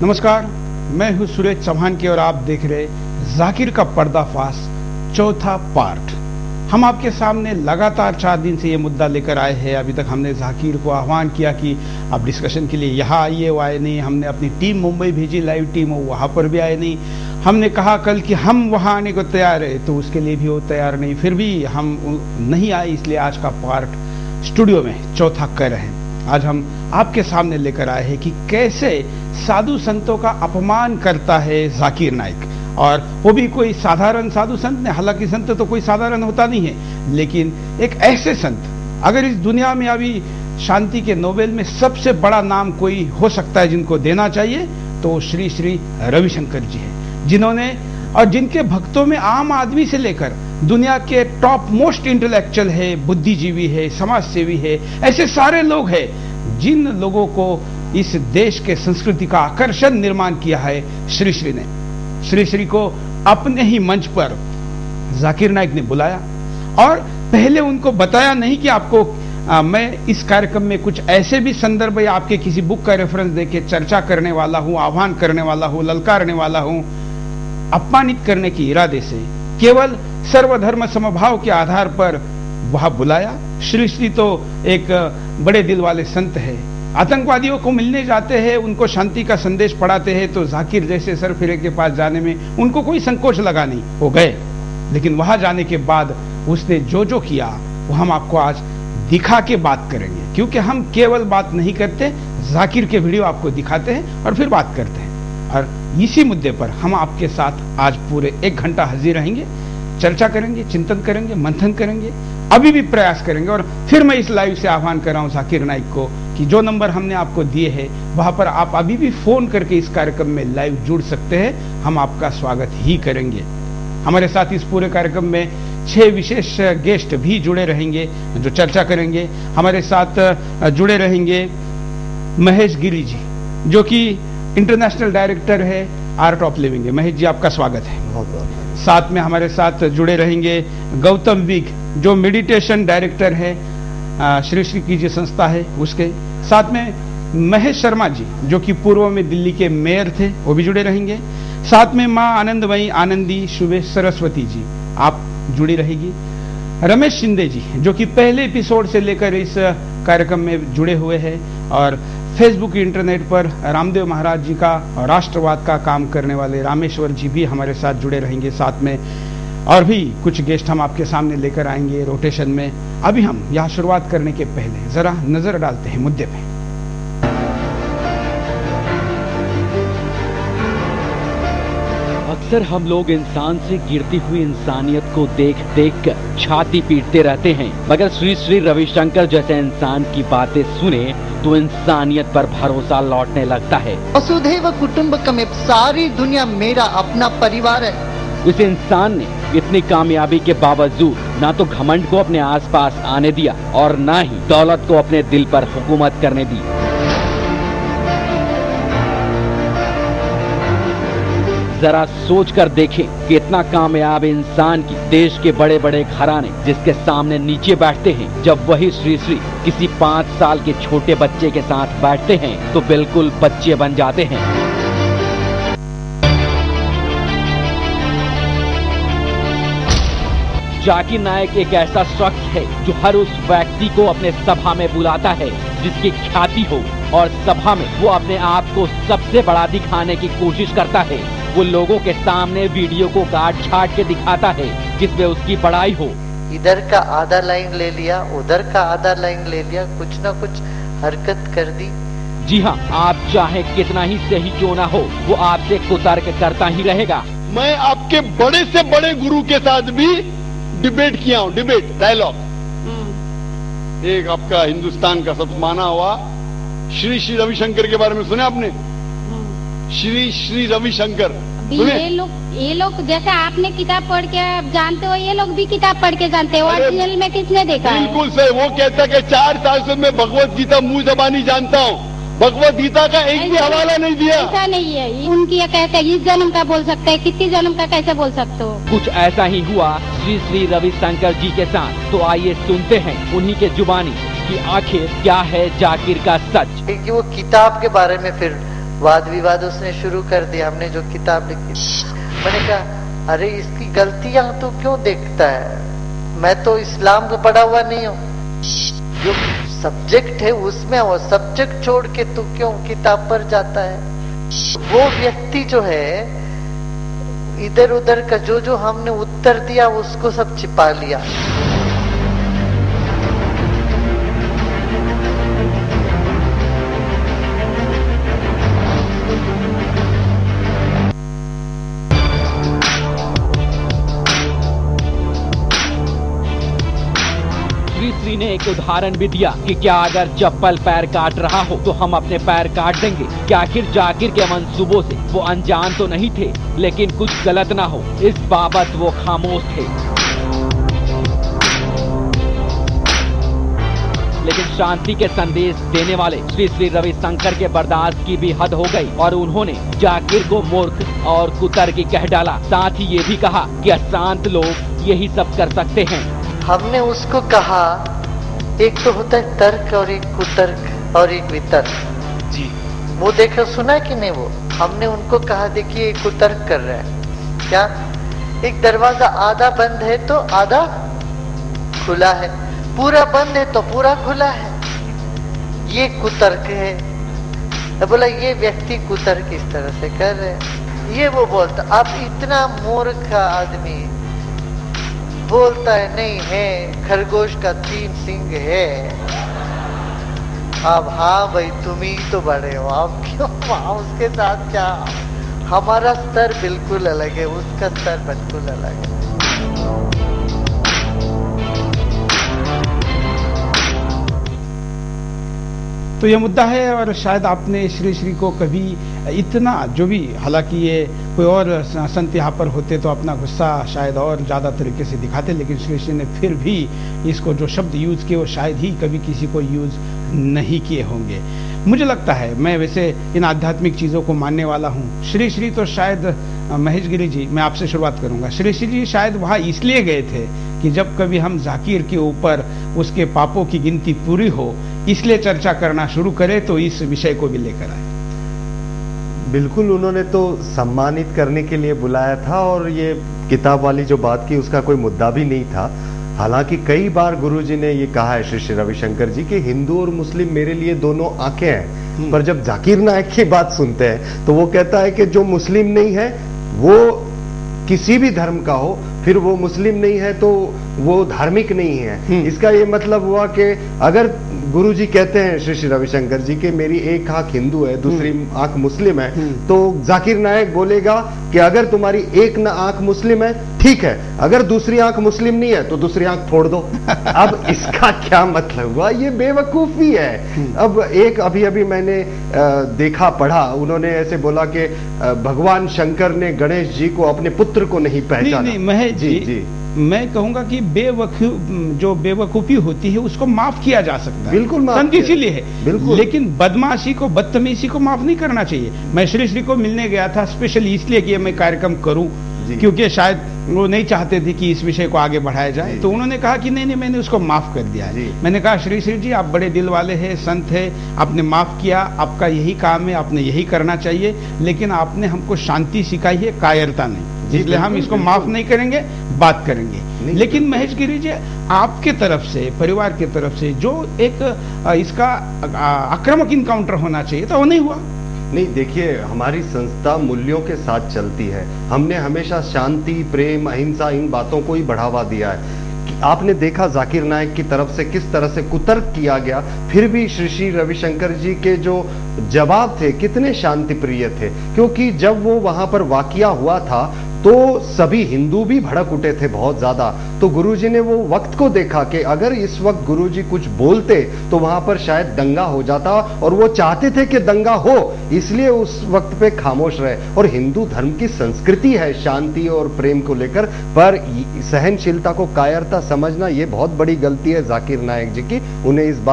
नमस्कार, मैं हूं सुरेश चौहान की और आप देख रहे जाकिर का पर्दाफाश चौथा पार्ट। हम आपके सामने लगातार 4 दिन से ये मुद्दा लेकर आए हैं। अभी तक हमने जाकिर को आह्वान किया कि आप डिस्कशन के लिए यहाँ आइए, वो आए नहीं। हमने अपनी टीम मुंबई भेजी, लाइव टीम, वो वहाँ पर भी आए नहीं। हमने कहा कल कि हम वहाँ आने को तैयार है, तो उसके लिए भी वो तैयार नहीं। फिर भी हम नहीं आए, इसलिए आज का पार्ट स्टूडियो में चौथा कर रहे हैं। आज हम आपके सामने लेकर आए हैं कि कैसे साधु संतों का अपमान करता है जाकिर नाइक, और वो भी कोई साधारण साधु संत नहीं। हालांकि संत तो कोई साधारण होता नहीं है, लेकिन एक ऐसे संत, अगर इस दुनिया में अभी शांति के नोबेल में सबसे बड़ा नाम कोई हो सकता है जिनको देना चाहिए, तो श्री श्री रविशंकर जी हैं, जिन्होंने और जिनके भक्तों में आम आदमी से लेकर दुनिया के टॉप मोस्ट इंटेलेक्चुअल है, बुद्धिजीवी है, समाज सेवी है, ऐसे सारे लोग हैं जिन लोगों को इस देश के संस्कृति का आकर्षण निर्माण किया है श्री श्री ने। श्री श्री को अपने ही मंच पर जाकिर नाइक ने बुलाया और पहले उनको बताया नहीं कि आपको मैं इस कार्यक्रम में कुछ ऐसे भी संदर्भ या आपके किसी बुक का रेफरेंस देके चर्चा करने वाला हूं, आह्वान करने वाला हूं, ललकारने वाला हूं। अपमानित करने के इरादे से केवल सर्वधर्म समभाव के आधार पर वहां बुलाया। श्री श्री तो एक बड़े दिल वाले संत है, आतंकवादियों को मिलने जाते हैं, उनको शांति का संदेश पढ़ाते हैं, तो जाकिर जैसे सरफिरे के पास जाने में उनको कोई संकोच लगा नहीं, हो गए। लेकिन वहां जाने के बाद उसने जो जो किया वो हम आपको आज दिखा के बात करेंगे, क्योंकि हम केवल बात नहीं करते, जाकिर के वीडियो आपको दिखाते हैं और फिर बात करते हैं। और इसी मुद्दे पर हम आपके साथ आज पूरे 1 घंटा हाजिर रहेंगे, चर्चा करेंगे, चिंतन करेंगे, मंथन करेंगे, अभी भी प्रयास करेंगे। और फिर मैं इस लाइव से आह्वान कर रहा हूं जाकिर नाइक को कि जो नंबर हमने आपको दिए हैं वहां पर आप अभी भी फोन करके इस कार्यक्रम में लाइव जुड़ सकते हैं, हम आपका स्वागत ही करेंगे। हमारे साथ इस पूरे कार्यक्रम में 6 विशेष गेस्ट भी जुड़े रहेंगे जो चर्चा करेंगे। हमारे साथ जुड़े रहेंगे महेश गिरी जी, जो कि इंटरनेशनल डायरेक्टर है आर्ट ऑफ लिविंग है। महेश जी, आपका स्वागत है। साथ में हमारे साथ जुड़े रहेंगे गौतम विग, जो मेडिटेशन डायरेक्टर है, श्री श्री की जो संस्था है उसके। साथ में महेश शर्मा जी, जो कि पूर्व में दिल्ली के मेयर थे, वो भी जुड़े रहेंगे। साथ में मां आनंदमयी आनंदी शुभे सरस्वती जी, आप जुड़ी रहेगी। रमेश शिंदे जी, जो कि पहले एपिसोड से लेकर इस कार्यक्रम में जुड़े हुए हैं, और फेसबुक इंटरनेट पर रामदेव महाराज जी का और राष्ट्रवाद का काम करने वाले रामेश्वर जी भी हमारे साथ जुड़े रहेंगे। साथ में और भी कुछ गेस्ट हम आपके सामने लेकर आएंगे रोटेशन में। अभी हम यहाँ शुरुआत करने के पहले जरा नजर डालते हैं मुद्दे पे। अक्सर हम लोग इंसान से गिरती हुई इंसानियत को देख देख कर छाती पीटते रहते हैं, मगर श्री श्री रविशंकर जैसे इंसान की बातें सुने तो इंसानियत पर भरोसा लौटने लगता है। वसुधैव कुटुंबकम, सारी दुनिया मेरा अपना परिवार है। इस इंसान ने इतनी कामयाबी के बावजूद ना तो घमंड को अपने आसपास आने दिया और ना ही दौलत को अपने दिल पर हुकूमत करने दी। जरा सोच कर देखें कि इतना कामयाब इंसान की देश के बड़े बड़े घराने जिसके सामने नीचे बैठते हैं, जब वही श्री श्री किसी 5 साल के छोटे बच्चे के साथ बैठते हैं तो बिल्कुल बच्चे बन जाते हैं। जाकिर नाइक एक ऐसा शख्स है जो हर उस व्यक्ति को अपने सभा में बुलाता है जिसकी ख्याति हो, और सभा में वो अपने आप को सबसे बड़ा दिखाने की कोशिश करता है। वो लोगों के सामने वीडियो को काट छाट के दिखाता है जिसमें उसकी बड़ाई हो। इधर का आधा लाइन ले लिया, उधर का आधा लाइन ले लिया, कुछ ना कुछ हरकत कर दी। जी हाँ, आप चाहे कितना ही सही क्यों ना हो, वो आपसे कुतर्क करता ही रहेगा। मैं आपके बड़े से बड़े गुरु के साथ भी डिबेट किया हूँ, डिबेट डायलॉग। एक आपका हिंदुस्तान का सबसे माना हुआ श्री श्री रविशंकर के बारे में सुने आपने? श्री श्री रविशंकर सुने? ये लोग जैसे आपने किताब पढ़ के जानते हो, ये लोग भी किताब पढ़ के जानते हो। ओरिजिनल में किसने देखा है? बिल्कुल सही। वो कहता है कि 4 साल से मैं भगवत गीता मुंह जबानी जानता हूँ, भगवत गीता का एक भी हवाला नहीं दिया। ऐसा नहीं है, उनकी ये कहते हैं इस जन्म का बोल सकते हैं, कितनी जन्म का कैसे बोल सकते हो? कुछ ऐसा ही हुआ श्री श्री रविशंकर जी के साथ। तो आइए सुनते हैं उन्हीं के जुबानी कि आखिर क्या है जाकिर का सच। क्योंकि वो किताब के बारे में फिर वाद विवाद उसने शुरू कर दिया। हमने जो किताब लिखी, मैंने कहा अरे इसकी गलतियां तू क्यों देखता है, मैं तो इस्लाम को पढ़ा हुआ नहीं हूं, जो सब्जेक्ट है उसमें, वो सब्जेक्ट छोड़ के तू क्यों किताब पर जाता है। वो व्यक्ति जो है इधर उधर का जो हमने उत्तर दिया उसको सब छिपा लिया। श्री ने एक उदाहरण भी दिया कि क्या अगर चप्पल पैर काट रहा हो तो हम अपने पैर काट देंगे। क्या आखिर जाकिर के मंसूबों से वो अनजान तो नहीं थे, लेकिन कुछ गलत ना हो इस बाबत वो खामोश थे। लेकिन शांति के संदेश देने वाले श्री श्री रविशंकर के बर्दाश्त की भी हद हो गई और उन्होंने जाकिर को मूर्ख और कुतर्की कह डाला। साथ ही ये भी कहा कि अशांत लोग यही सब कर सकते हैं। हमने उसको कहा एक तो होता है तर्क और एक कुतर्क और एक वितर्क जी। वो देखो सुना कि नहीं, वो हमने उनको कहा देखिए एक कुतर्क कर रहा है। क्या एक दरवाजा आधा बंद है तो आधा खुला है, पूरा बंद है तो पूरा खुला है, ये कुतर्क है। तो बोला ये व्यक्ति कुतर्क इस तरह से कर रहे हैं। ये वो बोलता आप इतना मूर्ख आदमी बोलता है नहीं है, खरगोश का 3 सींग है। अब हाँ भाई तुम ही तो बड़े हो, आप क्यों वहां उसके साथ क्या। हमारा स्तर बिल्कुल अलग है, उसका स्तर बिल्कुल अलग है। तो ये मुद्दा है और शायद आपने श्री को कभी इतना जो भी, हालांकि ये कोई और संत यहाँ पर होते तो अपना गुस्सा शायद और ज्यादा तरीके से दिखाते, लेकिन श्री ने फिर भी इसको जो शब्द यूज किए वो शायद ही कभी किसी को यूज नहीं किए होंगे। मुझे लगता है, मैं वैसे इन आध्यात्मिक चीजों को मानने वाला हूँ। श्री तो शायद महेश गिरी जी, मैं आपसे शुरुआत करूंगा। श्री जी शायद वहां इसलिए गए थे कि जब कभी हम जाकिर के ऊपर उसके पापों की गिनती पूरी हो, इसलिए चर्चा करना शुरू करें तो इस विषय को भी लेकर आए। बिल्कुल, उन्होंने तो सम्मानित करने के लिए बुलाया था और ये किताब वाली जो बात की उसका कोई मुद्दा भी नहीं था। हालांकि कई बार गुरुजी ने ये कहा है श्री रविशंकर जी कि हिंदू और मुस्लिम मेरे लिए दोनों आंखें हैं, पर जब जाकिर नायक की बात सुनते हैं तो वो कहता है कि जो मुस्लिम नहीं है वो किसी भी धर्म का हो, फिर वो मुस्लिम नहीं है तो वो धार्मिक नहीं है। इसका ये मतलब हुआ कि अगर गुरुजी कहते हैं श्री रविशंकर जी कि मेरी एक आंख हिंदू है दूसरी आंख मुस्लिम है, तो जाकिर नायक बोलेगा कि अगर तुम्हारी एक आंख मुस्लिम है ठीक है, अगर दूसरी आंख मुस्लिम नहीं है तो दूसरी आंख फोड़ दो। अब इसका क्या मतलब हुआ, ये बेवकूफी है। अब एक अभी मैंने देखा पढ़ा, उन्होंने ऐसे बोला कि भगवान शंकर ने गणेश जी को अपने पुत्र को नहीं पहचाना। नहीं महेश जी, मैं कहूंगा कि जो बेवकूफी होती है उसको माफ किया जा सकता है, बिल्कुल संत इसीलिए है, बिल्कुल। लेकिन बदमाशी को, बदतमीजी को माफ नहीं करना चाहिए। मैं श्री को मिलने गया था स्पेशली इसलिए कि मैं कार्यक्रम करूं, क्योंकि शायद वो नहीं चाहते थे कि इस विषय को आगे बढ़ाया जाए, तो उन्होंने कहा कि नहीं मैंने उसको माफ कर दिया है। मैंने कहा श्री जी आप बड़े दिल वाले हैं, संत है, आपने माफ किया, आपका यही काम है, आपने यही करना चाहिए, लेकिन आपने हमको शांति सिखाई है, कायरता नहीं, इसलिए हम इसको माफ नहीं करेंगे, बात करेंगे। लेकिन महेश गिरी जी, आपके तरफ से, परिवार की तरफ से जो एक इसका आक्रामक इनकाउंटर होना चाहिए था वो नहीं हुआ। नहीं, देखिए हमारी संस्था मूल्यों के साथ चलती है। हमने हमेशा शांति, प्रेम, अहिंसा इन बातों को ही बढ़ावा दिया है। आपने देखा जाकिर नायक की तरफ से किस तरह से कुतर्क किया गया, फिर भी श्री रविशंकर जी के जो जवाब थे कितने शांति प्रिय थे, क्योंकि जब वो वहां पर वाकया हुआ था तो सभी हिंदू भी भड़क उठे थे बहुत ज्यादा। तो गुरुजी ने वो वक्त को देखा कि अगर इस वक्त गुरुजी कुछ बोलते तो वहां पर शायद दंगा हो जाता, और वो चाहते थे कि दंगा हो, इसलिए उस वक्त पे खामोश रहे। और हिंदू धर्म की संस्कृति है शांति और प्रेम को लेकर, पर सहनशीलता को कायरता समझना ये बहुत बड़ी गलती है जाकिर नायक जी की। उन्हें इस